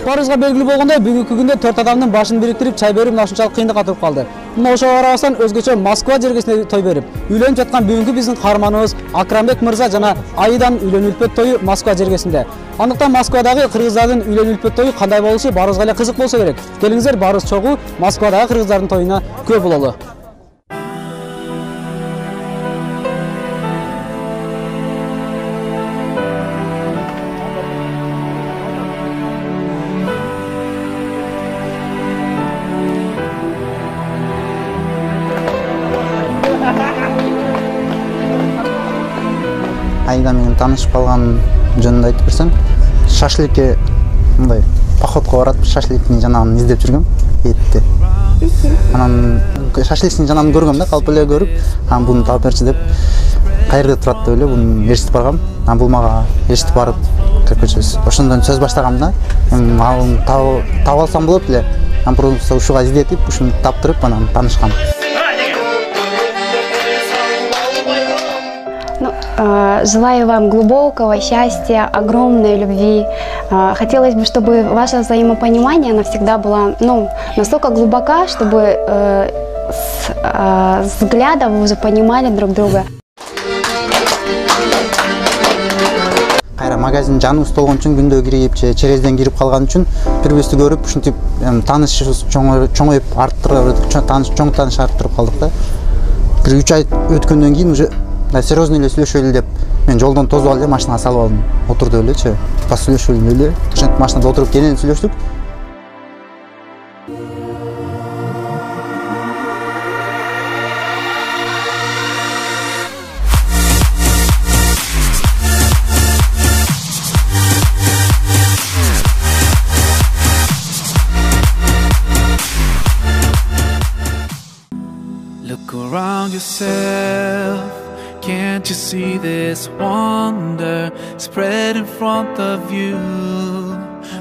Барыбызга белгилүү болгондой, бүгүнкү күндө 4 адамдын башын бириктирип чай берүү ушунчалык кыйындыкка туруп калды. Мына ошого карабастан өзгөчө Москва жергесинде той берип, үйлөнүп жаткан бүгүнкү биздин каарманыбыз Акрамбек мырза жана Айдан үйлөнүү үлпөт тою Москва жергесинде. Андыктан Москвадагы кыргыздардын үйлөнүү үлпөт тою кандай болушу барыбызга эле кызык болсо керек. Келиңиздер барыбыз чогуу Москвадагы кыргыздардын тоюна көп бололу. Айда менен таанышып калган жөнүндө айтып берсем, шашликке мындай походко баратып, шашликтин жанагын издеп жүргөм, этти. Анан шашликтин жанагын көргөм да, калп эле көрүп, анан буну таап берчи деп, кайерде турат деп эле буну ээрчитип баргам. Анан бул мага ээрчитип барып, көчөбүз. Ошондон сөз баштагам да, аны таап алсам болот эле. Анан просто ушуга издетип, ушуну таптырып, анан таанышкам. Желаю вам глубокого счастья, огромной любви. Хотелось бы, чтобы ваше взаимопонимание навсегда было настолько глубока, чтобы с взгляда вы уже понимали друг друга. Кайра магазин жаныбыз болгон үчүн күндө кирип, черезден кирип калган үчүн бири-бирибизди көрүп, ушинтип таанышыбыз чоңоюп арттырып, чоң тааныш арттырып калдык да. Бир 3 ай өткөндөн кийин уже серьезный эле сүйлөшөлү деп мен жолдон тосуп алып эле машинага салып алдым. Отурдуп элечи. Сүйлөшөлү эле. Ошентип машинада отуруп кенен сүйлөштүк. Look around yourself. Can't you see this wonder spread in front of you?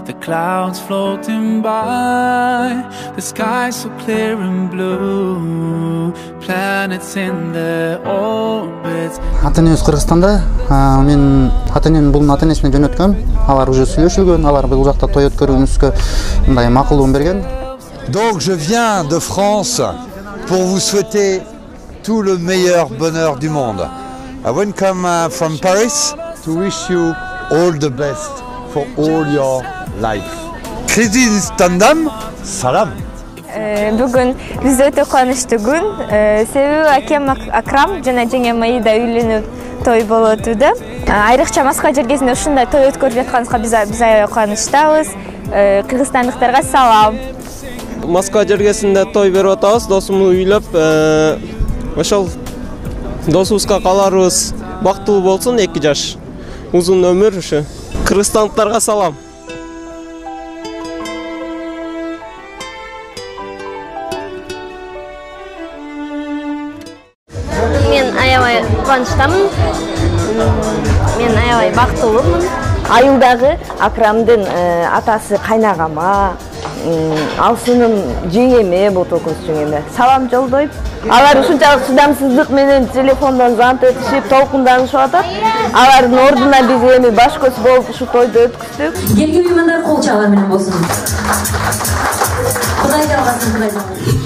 The clouds floating by, the sky so clear and blue, planets in their orbits. Ата-энебиз Кыргызстанда, мен ата-энем бул ата-энесине жөнөткөм. Алар уже сүйлөшүлгөн, алар бул жакта той өткөрүүбүзгө мындай макулдугун берген. Donc je viens de France pour vous souhaiter tout le meilleur bonheur du monde. I want to come from Paris to wish you all the best for all your life. Кыргызстандан салам. Бүгүн биз өтө кубанычтуу күн. Себеби акем Акрам жана жеңем Аида үйлөнүп той болуп өтүүдө. Айрыкча Москва жергесинде ушундай той өткөрүп жатканыбызга биз аябай кубанычтабыз. Кыргызстандыктарга салам. Москва жергесинде той берип атабыз, досумду үйлөп, ошол досубузга каларыбыз бактылуу болсун, 2 жаш. Узун өмүр ушу. Кыргызстандыктарга салам. Мен аябай кубанычтамын. Мен аябай бактылуумун. Айылдагы Акрамдын атасы кайнагама, Алсынын жеңеме, Ботокос жеңеме салам жолдойт. Алар ушунчалык чыдамсыздык менен телефондон звонок этишип, толкунданышып атат. Алардын ордуна биз эми баш көз болуп ушу тойду өткүздүк. Келген меймандар кол чабуулар менен болсун. Кудай жалгасын, Кудай жалгасын.